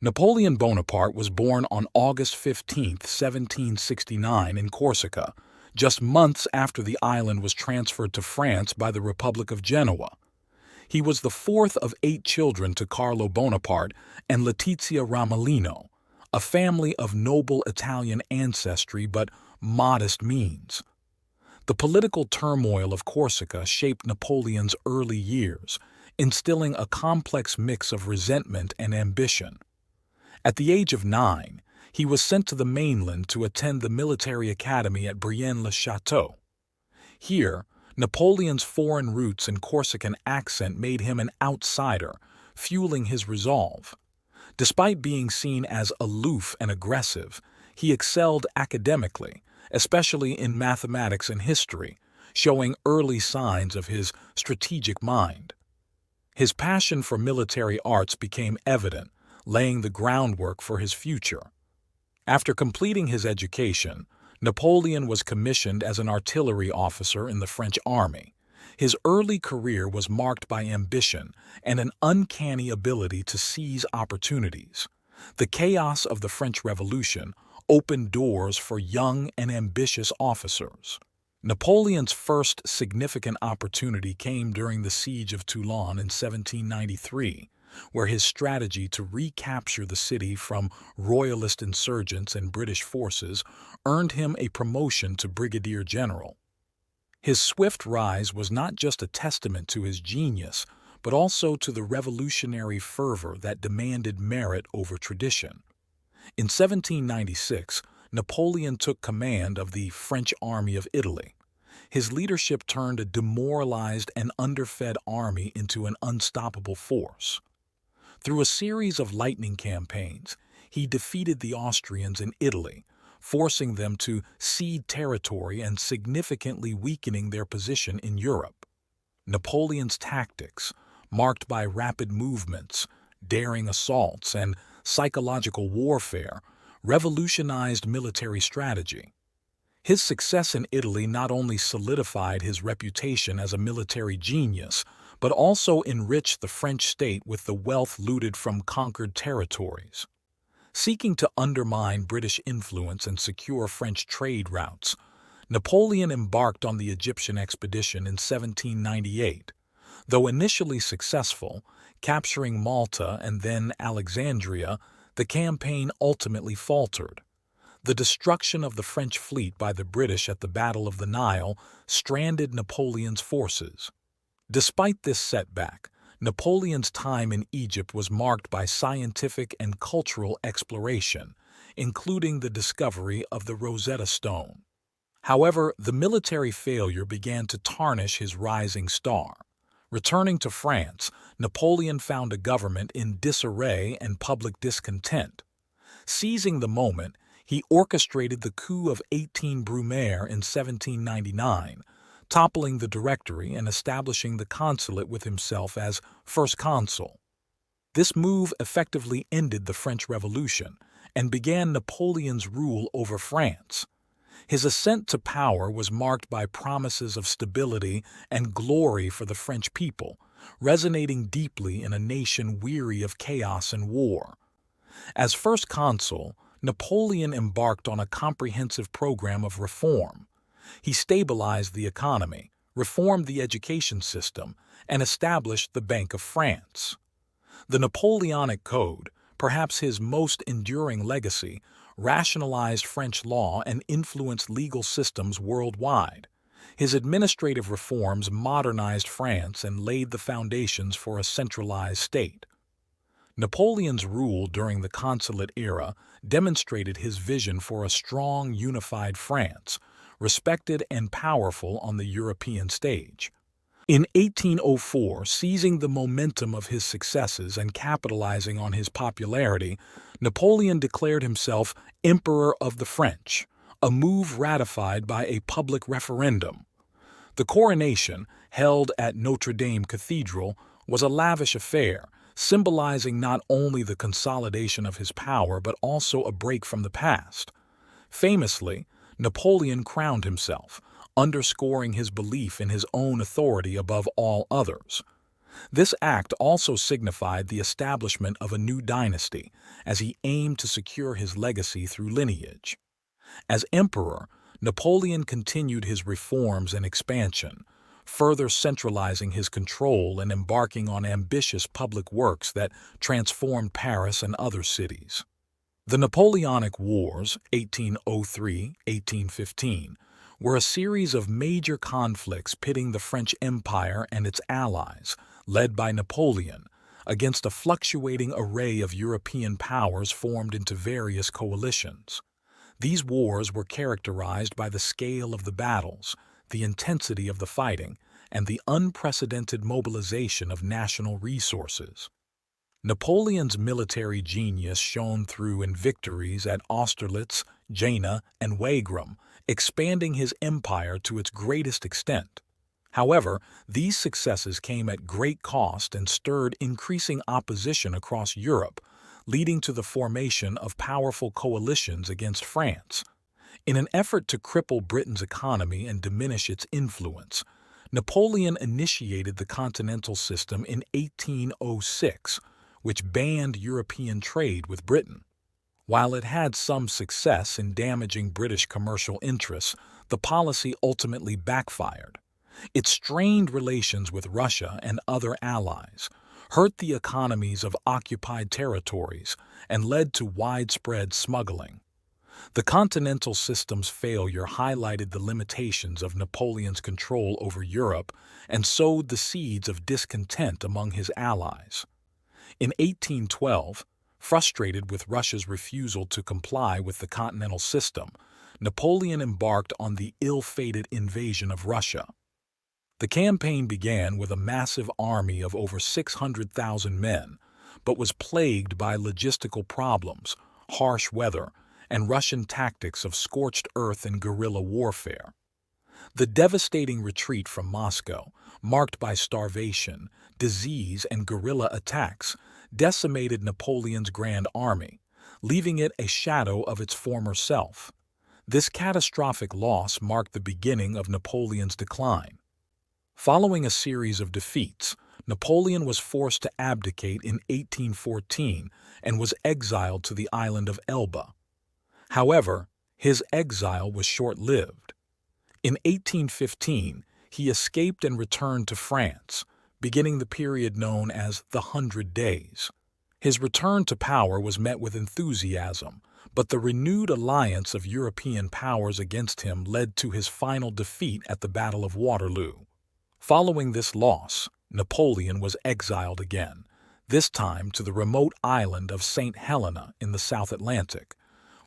Napoleon Bonaparte was born on August 15, 1769 in Corsica, just months after the island was transferred to France by the Republic of Genoa. He was the fourth of 8 children to Carlo Bonaparte and Letizia Ramolino, a family of noble Italian ancestry but modest means. The political turmoil of Corsica shaped Napoleon's early years, instilling a complex mix of resentment and ambition. At the age of 9, he was sent to the mainland to attend the military academy at Brienne-le-Château. Here, Napoleon's foreign roots and Corsican accent made him an outsider, fueling his resolve. Despite being seen as aloof and aggressive, he excelled academically, especially in mathematics and history, showing early signs of his strategic mind. His passion for military arts became evident, laying the groundwork for his future. After completing his education, Napoleon was commissioned as an artillery officer in the French army. His early career was marked by ambition and an uncanny ability to seize opportunities. The chaos of the French Revolution opened doors for young and ambitious officers. Napoleon's first significant opportunity came during the siege of Toulon in 1793, where his strategy to recapture the city from royalist insurgents and British forces earned him a promotion to brigadier general. His swift rise was not just a testament to his genius, but also to the revolutionary fervor that demanded merit over tradition. In 1796, Napoleon took command of the French army of Italy. His leadership turned a demoralized and underfed army into an unstoppable force. Through a series of lightning campaigns, he defeated the Austrians in Italy, forcing them to cede territory and significantly weakening their position in Europe. Napoleon's tactics, marked by rapid movements, daring assaults, and psychological warfare, revolutionized military strategy. His success in Italy not only solidified his reputation as a military genius, but also enriched the French state with the wealth looted from conquered territories. Seeking to undermine British influence and secure French trade routes, Napoleon embarked on the Egyptian expedition in 1798. Though initially successful, capturing Malta and then Alexandria, the campaign ultimately faltered. The destruction of the French fleet by the British at the Battle of the Nile stranded Napoleon's forces. Despite this setback, Napoleon's time in Egypt was marked by scientific and cultural exploration, including the discovery of the Rosetta Stone. However, the military failure began to tarnish his rising star. Returning to France, Napoleon found a government in disarray and public discontent. Seizing the moment, he orchestrated the coup of 18 Brumaire in 1799, toppling the Directory and establishing the consulate with himself as first consul. This move effectively ended the French Revolution and began Napoleon's rule over France. His ascent to power was marked by promises of stability and glory for the French people, resonating deeply in a nation weary of chaos and war. As first consul, Napoleon embarked on a comprehensive program of reform. He stabilized the economy, reformed the education system, and established the Bank of France. The Napoleonic Code, perhaps his most enduring legacy, rationalized French law and influenced legal systems worldwide. His administrative reforms modernized France and laid the foundations for a centralized state. Napoleon's rule during the consulate era demonstrated his vision for a strong, unified France, respected and powerful on the European stage. In 1804, seizing the momentum of his successes and capitalizing on his popularity, Napoleon declared himself Emperor of the French, a move ratified by a public referendum. The coronation, held at Notre Dame Cathedral, was a lavish affair, symbolizing not only the consolidation of his power but also a break from the past. Famously, Napoleon crowned himself, underscoring his belief in his own authority above all others. This act also signified the establishment of a new dynasty, as he aimed to secure his legacy through lineage. As emperor, Napoleon continued his reforms and expansion, further centralizing his control and embarking on ambitious public works that transformed Paris and other cities. The Napoleonic Wars, 1803–1815, were a series of major conflicts pitting the French Empire and its allies, led by Napoleon, against a fluctuating array of European powers formed into various coalitions. These wars were characterized by the scale of the battles, the intensity of the fighting, and the unprecedented mobilization of national resources. Napoleon's military genius shone through in victories at Austerlitz, Jena, and Wagram, expanding his empire to its greatest extent. However, these successes came at great cost and stirred increasing opposition across Europe, leading to the formation of powerful coalitions against France. In an effort to cripple Britain's economy and diminish its influence, Napoleon initiated the Continental System in 1806, which banned European trade with Britain. While it had some success in damaging British commercial interests, the policy ultimately backfired. It strained relations with Russia and other allies, hurt the economies of occupied territories, and led to widespread smuggling. The Continental System's failure highlighted the limitations of Napoleon's control over Europe and sowed the seeds of discontent among his allies. In 1812, frustrated with Russia's refusal to comply with the Continental System, Napoleon embarked on the ill-fated invasion of Russia. The campaign began with a massive army of over 600,000 men, but was plagued by logistical problems, harsh weather, and Russian tactics of scorched earth and guerrilla warfare. The devastating retreat from Moscow, marked by starvation, disease, and guerrilla attacks, decimated Napoleon's grand army, leaving it a shadow of its former self. This catastrophic loss marked the beginning of Napoleon's decline. Following a series of defeats, Napoleon was forced to abdicate in 1814 and was exiled to the island of Elba. However, his exile was short-lived. In 1815, he escaped and returned to France, beginning the period known as the 100 Days. His return to power was met with enthusiasm, but the renewed alliance of European powers against him led to his final defeat at the Battle of Waterloo. Following this loss, Napoleon was exiled again, this time to the remote island of St. Helena in the South Atlantic,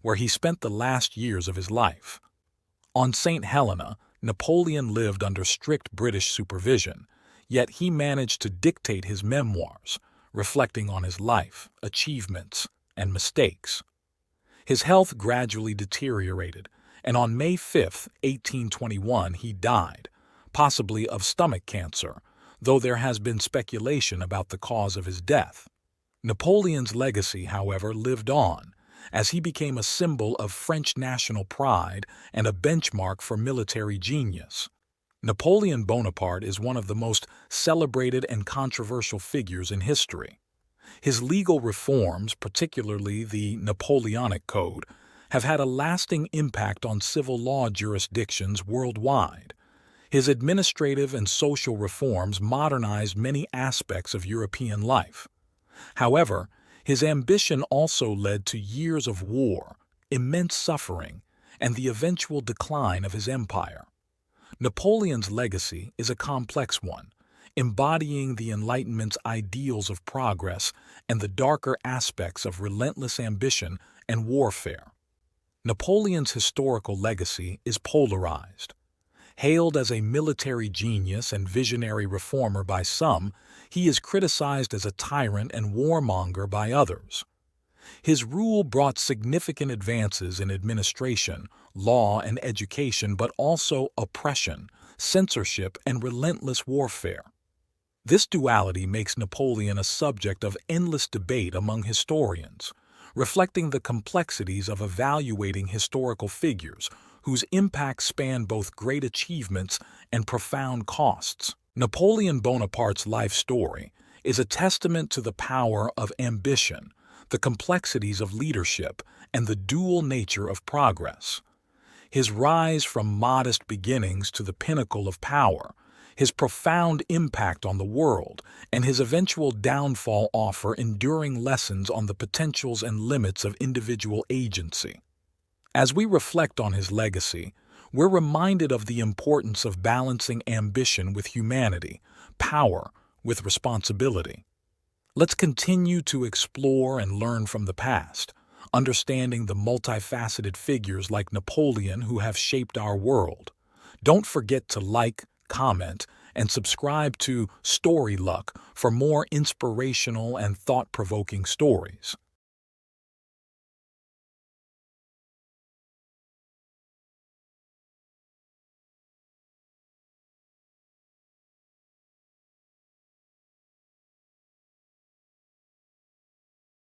where he spent the last years of his life. On St. Helena, Napoleon lived under strict British supervision, yet he managed to dictate his memoirs, reflecting on his life, achievements, and mistakes. His health gradually deteriorated, and on May 5, 1821, he died, possibly of stomach cancer, though there has been speculation about the cause of his death. Napoleon's legacy, however, lived on, as he became a symbol of French national pride and a benchmark for military genius. Napoleon Bonaparte is one of the most celebrated and controversial figures in history. His legal reforms, particularly the Napoleonic Code, have had a lasting impact on civil law jurisdictions worldwide. His administrative and social reforms modernized many aspects of European life. However, his ambition also led to years of war, immense suffering, and the eventual decline of his empire. Napoleon's legacy is a complex one, embodying the Enlightenment's ideals of progress and the darker aspects of relentless ambition and warfare. Napoleon's historical legacy is polarized. Hailed as a military genius and visionary reformer by some, he is criticized as a tyrant and warmonger by others. His rule brought significant advances in administration, law, and education, but also oppression, censorship, and relentless warfare. This duality makes Napoleon a subject of endless debate among historians, reflecting the complexities of evaluating historical figures whose impacts span both great achievements and profound costs. Napoleon Bonaparte's life story is a testament to the power of ambition, the complexities of leadership, and the dual nature of progress. His rise from modest beginnings to the pinnacle of power, his profound impact on the world, and his eventual downfall offer enduring lessons on the potentials and limits of individual agency. As we reflect on his legacy, we're reminded of the importance of balancing ambition with humanity, power with responsibility. Let's continue to explore and learn from the past, understanding the multifaceted figures like Napoleon who have shaped our world. Don't forget to like, comment, and subscribe to Story Luck for more inspirational and thought-provoking stories.